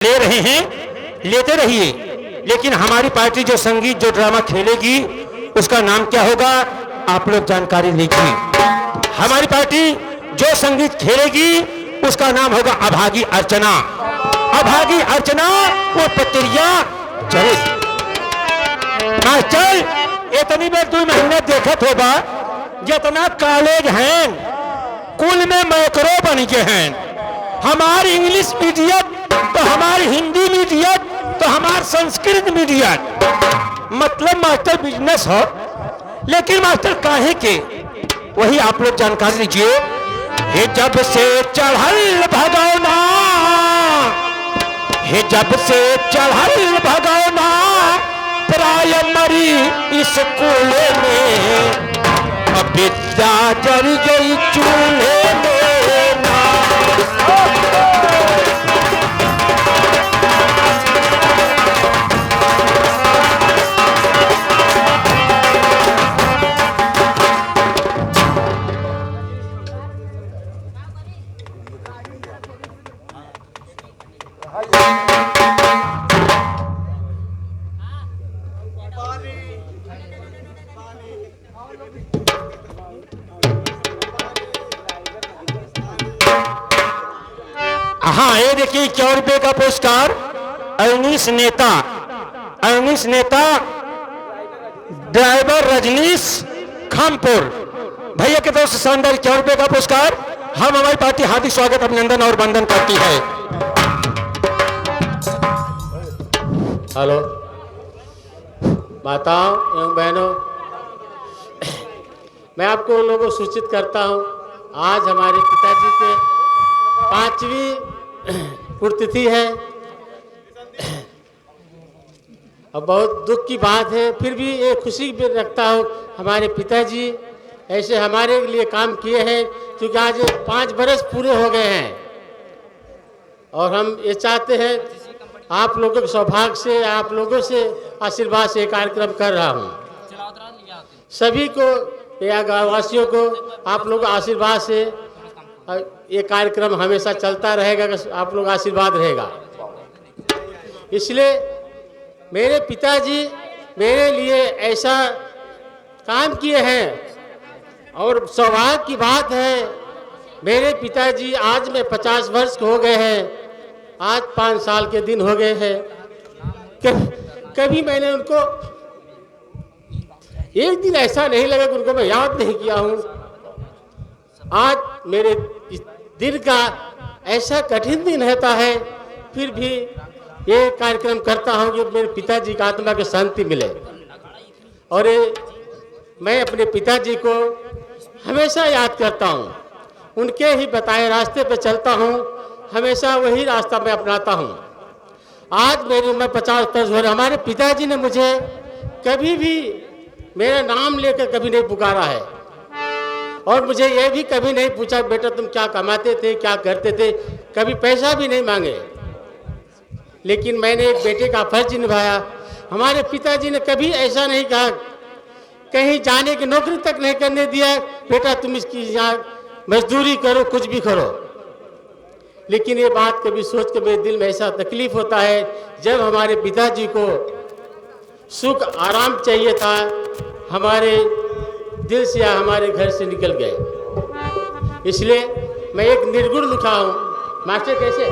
ले रहे हैं, लेते रहिए, लेकिन हमारी पार्टी जो संगीत जो ड्रामा खेलेगी उसका नाम क्या होगा आप लोग जानकारी लीजिए। हमारी पार्टी जो संगीत खेलेगी उसका नाम होगा अभागी अर्चना। अभागी अर्चना वो पत्रिया चले मास्टर इतनी बार 2 महीने देखत होगा जितना कॉलेज हैं कुल में मैक्रो बन के हैं। हमारी इंग्लिश मीडियम तो हमारी हिंदी मीडियम तो हमार संस्कृत मीडियम मतलब मास्टर बिजनेस हो, लेकिन मास्टर काहे के वही आप लोग जानकारी लीजिए। हे जब से चढ़ल भगवना, हे जब से चढ़ल भगवना प्राइमरी स्कूल में विद्या जल गई चूल्हे में ना। हाँ ये देखिए 100 रुपए का पुरस्कार अनिश नेता ड्राइवर रजनीश खामपुर भैया की तरफ से शानदार 100 रुपए का पुरस्कार। हम हमारी पार्टी हार्दिक स्वागत अभिनंदन और वंदन करती है। हेलो माताओं एवं बहनों, मैं आपको लोगों को सूचित करता हूं आज हमारे पिताजी के 5वीं पुण्यतिथि है। अब बहुत दुख की बात है, फिर भी ये खुशी भी रखता हूँ हमारे पिताजी ऐसे हमारे लिए काम किए हैं, क्योंकि आज 5 बरस पूरे हो गए हैं। और हम ये चाहते हैं आप लोगों के सौभाग्य से, आप लोगों से आशीर्वाद से कार्यक्रम कर रहा हूँ। सभी को या गाँववासियों को आप लोग आशीर्वाद से ये कार्यक्रम हमेशा चलता रहेगा, आप लोग आशीर्वाद रहेगा। इसलिए मेरे पिताजी मेरे लिए ऐसा काम किए हैं और सौभाग्य की बात है मेरे पिताजी आज में 50 वर्ष के हो गए हैं, आज 5 साल के दिन हो गए हैं। कभी मैंने उनको एक दिन ऐसा नहीं लगा कि उनको मैं याद नहीं किया हूँ। आज मेरे दिन का ऐसा कठिन दिन रहता है, फिर भी ये कार्यक्रम करता हूँ कि मेरे पिताजी की आत्मा को शांति मिले। और मैं अपने पिताजी को हमेशा याद करता हूँ, उनके ही बताए रास्ते पे चलता हूँ, हमेशा वही रास्ता मैं अपनाता हूँ। आज मेरी उम्र 50 वर्ष। हमारे पिताजी ने मुझे कभी भी मेरा नाम लेकर कभी नहीं पुकारा है और मुझे यह भी कभी नहीं पूछा बेटा तुम क्या कमाते थे, क्या करते थे, कभी पैसा भी नहीं मांगे। लेकिन मैंने एक बेटे का फर्ज निभाया। हमारे पिताजी ने कभी ऐसा नहीं कहा, कहीं जाने की नौकरी तक नहीं करने दिया बेटा तुम इसकी यहाँ मजदूरी करो, कुछ भी करो। लेकिन ये बात कभी सोच के मेरे दिल में ऐसा तकलीफ होता है, जब हमारे पिताजी को सुख आराम चाहिए था हमारे दिल से या हमारे घर से निकल गए। इसलिए मैं एक निर्गुण लिखा हूँ। मास्टर कैसे